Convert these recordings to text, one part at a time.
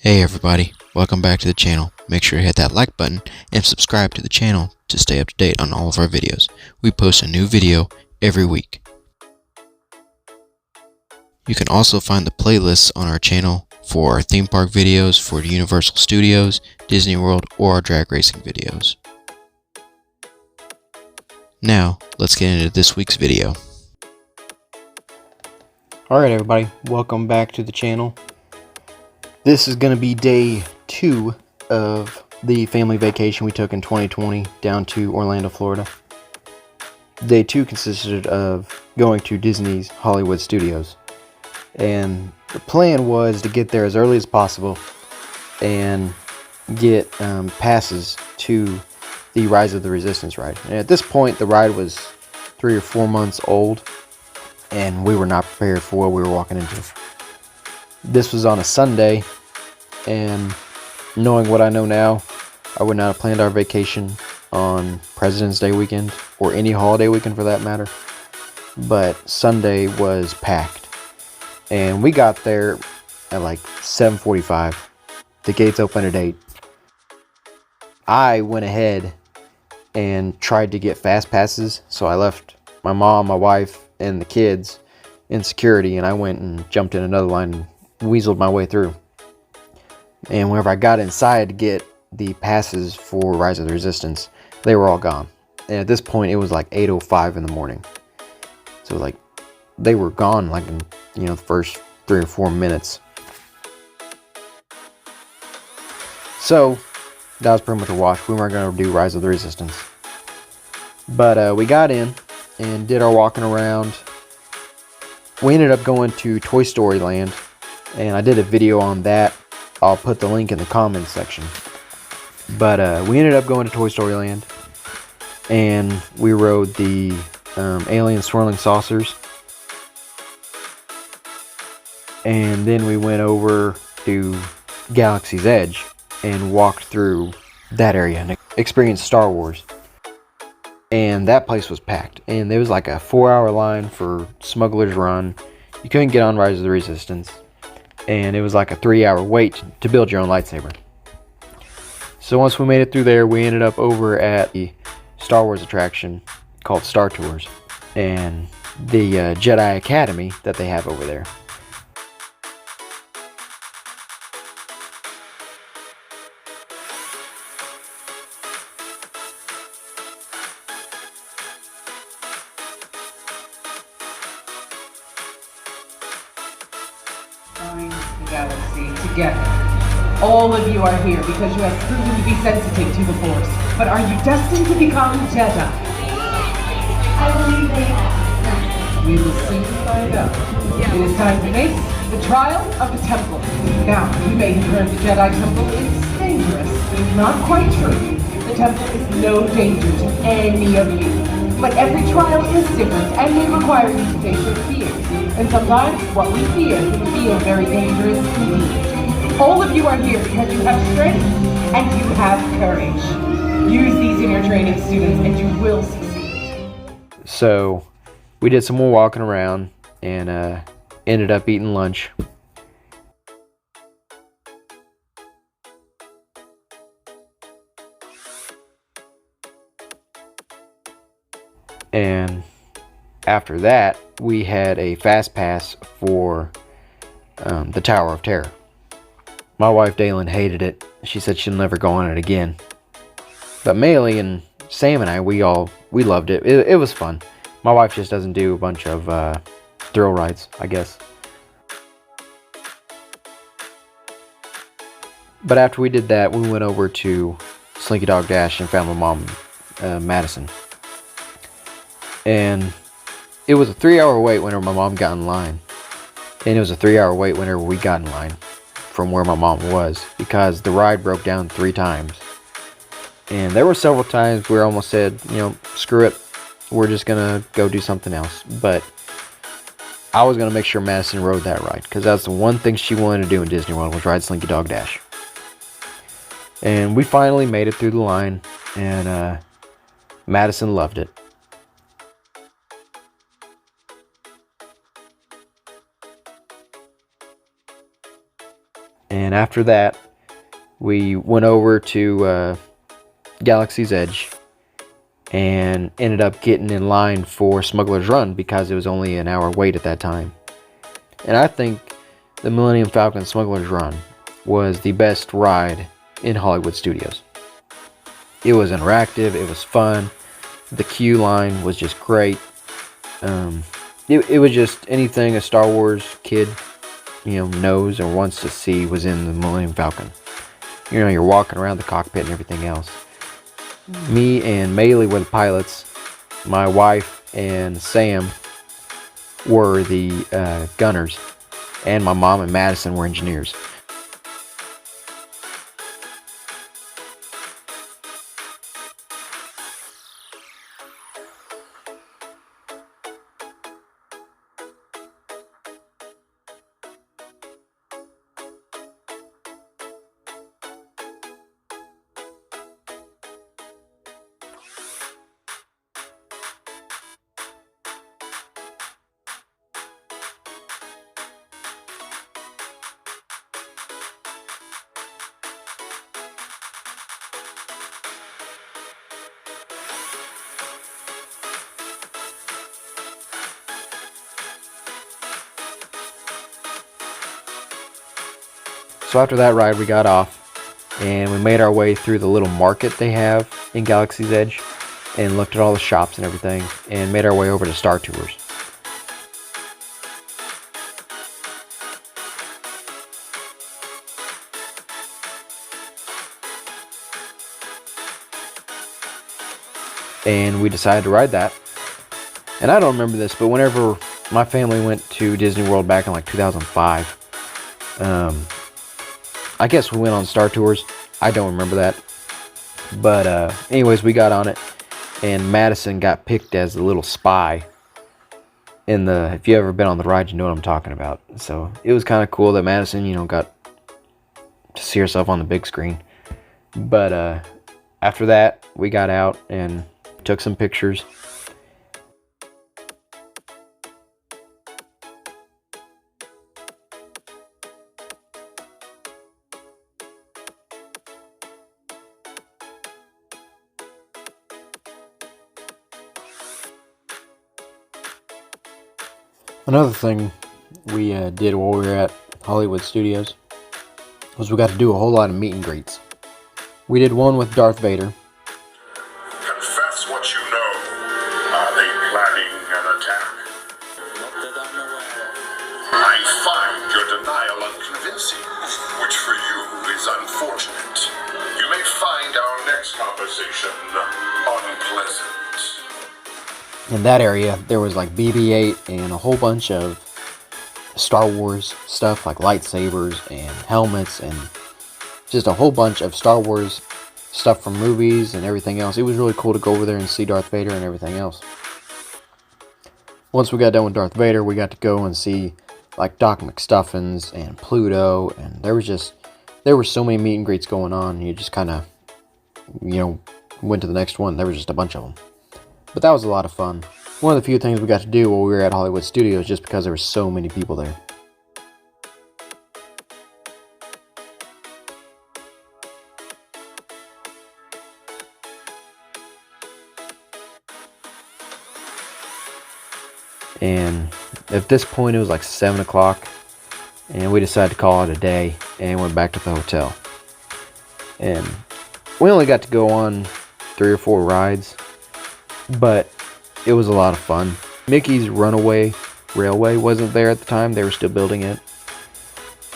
Hey everybody, welcome back to the channel. Make sure to hit that like button and subscribe to the channel to stay up to date on all of our videos. We post a new video every week. You can also find the playlists on our channel for our theme park videos for Universal Studios, Disney World, or our drag racing videos. Now, let's get into this week's video. Alright everybody, welcome back to the channel. This is going to be day 2 of the family vacation we took in 2020 down to Orlando, Florida. Day 2 consisted of going to Disney's Hollywood Studios. And the plan was to get there as early as possible and get passes to the Rise of the Resistance ride. And at this point, the ride was 3 or 4 months old, and we were not prepared for what we were walking into. This was on a Sunday, and knowing what I know now, I would not have planned our vacation on President's Day weekend, or any holiday weekend for that matter. But Sunday was packed, and we got there at like 7:45. The gates opened at 8. I went ahead and tried to get fast passes, so I left my mom, my wife, and the kids in security, and I went and jumped in another line and weaseled my way through. And whenever I got inside to get the passes for Rise of the Resistance, they were all gone. And at this point, it was like 8:05 in the morning. So like, they were gone like in, the first 3 or 4 minutes. So that was pretty much a wash. We weren't going to do Rise of the Resistance. But we got in and did our walking around. We ended up going to Toy Story Land, and I did a video on that. I'll put the link in the comments section. But we ended up going to Toy Story Land, and we rode the alien swirling saucers. And then we went over to Galaxy's Edge and walked through that area and experienced Star Wars. And that place was packed, and there was like a 4-hour line for Smuggler's Run. You couldn't get on Rise of the Resistance, and it was like a 3-hour wait to build your own lightsaber. So once we made it through there, we ended up over at the Star Wars attraction called Star Tours, and the Jedi Academy that they have over there. The galaxy together. All of you are here because you have proven to be sensitive to the Force. But are you destined to become Jedi? I believe they have. We will soon find out. It is time to face the trial of the Temple. Now, you may have heard the Jedi Temple is dangerous. Not quite true. The Temple is no danger to any of you. But every trial is different and may require you to face your fears. And sometimes what we fear can feel very dangerous indeed. All of you are here because you have strength and you have courage. Use these in your training, students, and you will succeed. So we did some more walking around and ended up eating lunch. And after that, we had a fast pass for the Tower of Terror. My wife Daylin hated it. She said she'll never go on it again. But Maylee and Sam and I, we loved it. It was fun. My wife just doesn't do a bunch of thrill rides, I guess. But after we did that, we went over to Slinky Dog Dash and found my mom, Madison. And it was a 3-hour wait whenever my mom got in line. And it was a 3-hour wait whenever we got in line from where my mom was, because the ride broke down 3 times. And there were several times where I almost said, screw it, we're just going to go do something else. But I was going to make sure Madison rode that ride, because that's the one thing she wanted to do in Disney World, was ride Slinky Dog Dash. And we finally made it through the line, and Madison loved it. And after that, we went over to Galaxy's Edge and ended up getting in line for Smuggler's Run because it was only an hour wait at that time. And I think the Millennium Falcon Smuggler's Run was the best ride in Hollywood Studios. It was interactive, it was fun, the queue line was just great. It was just anything a Star Wars kid, knows or wants to see was in the Millennium Falcon. You're walking around the cockpit and everything else. Me and Maylee were the pilots. My wife and Sam were the gunners. And my mom and Madison were engineers. So after that ride, we got off and we made our way through the little market they have in Galaxy's Edge and looked at all the shops and everything and made our way over to Star Tours. And we decided to ride that. And I don't remember this, but whenever my family went to Disney World back in like 2005, I guess we went on Star Tours. I don't remember that. But anyways, we got on it. And Madison got picked as the little spy. If you ever been on the ride, you know what I'm talking about. So it was kind of cool that Madison, got to see herself on the big screen. But after that, we got out and took some pictures. Another thing we did while we were at Hollywood Studios was we got to do a whole lot of meet and greets. We did one with Darth Vader. Confess what you know. Are they planning an attack? Not that I'm aware of. I find your denial unconvincing, which for you is unfortunate. You may find our next conversation unpleasant. In that area, there was like BB-8 and a whole bunch of Star Wars stuff like lightsabers and helmets and just a whole bunch of Star Wars stuff from movies and everything else. It was really cool to go over there and see Darth Vader and everything else. Once we got done with Darth Vader, we got to go and see like Doc McStuffins and Pluto, and there were so many meet and greets going on. You just kind of, went to the next one. There was just a bunch of them. But that was a lot of fun. One of the few things we got to do while we were at Hollywood Studios just because there were so many people there. And at this point it was like 7 o'clock and we decided to call it a day and went back to the hotel. And we only got to go on 3 or 4 rides, but it was a lot of fun. Mickey's Runaway Railway wasn't there at the time. They were still building it.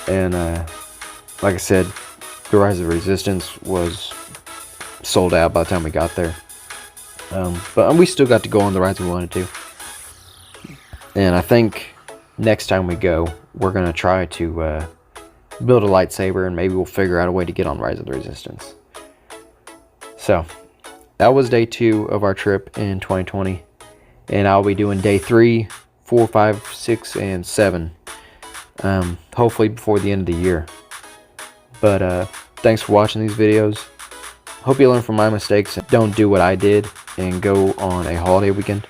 And like I said, the Rise of the Resistance was sold out by the time we got there. But we still got to go on the rides we wanted to. And I think next time we go, we're going to try to build a lightsaber and maybe we'll figure out a way to get on Rise of the Resistance. So, that was day 2 of our trip in 2020. And I'll be doing day 3, 4, 5, 6, and 7. Hopefully before the end of the year. But thanks for watching these videos. Hope you learn from my mistakes and don't do what I did and go on a holiday weekend.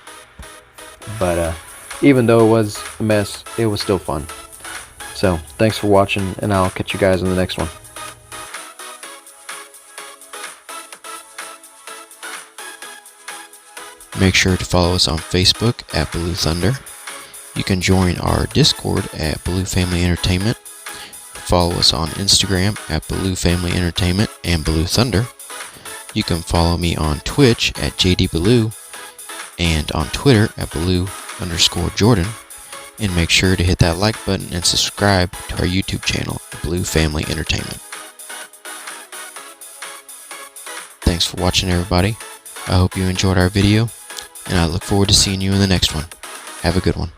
But even though it was a mess, it was still fun. So, thanks for watching, and I'll catch you guys in the next one. Make sure to follow us on Facebook at Ballew Thunder. You can join our Discord at Ballew Family Entertainment. Follow us on Instagram at Ballew Family Entertainment and Ballew Thunder. You can follow me on Twitch at JD Ballew and on Twitter at Ballew_Jordan. And make sure to hit that like button and subscribe to our YouTube channel, Ballew Family Entertainment. Thanks for watching, everybody. I hope you enjoyed our video, and I look forward to seeing you in the next one. Have a good one.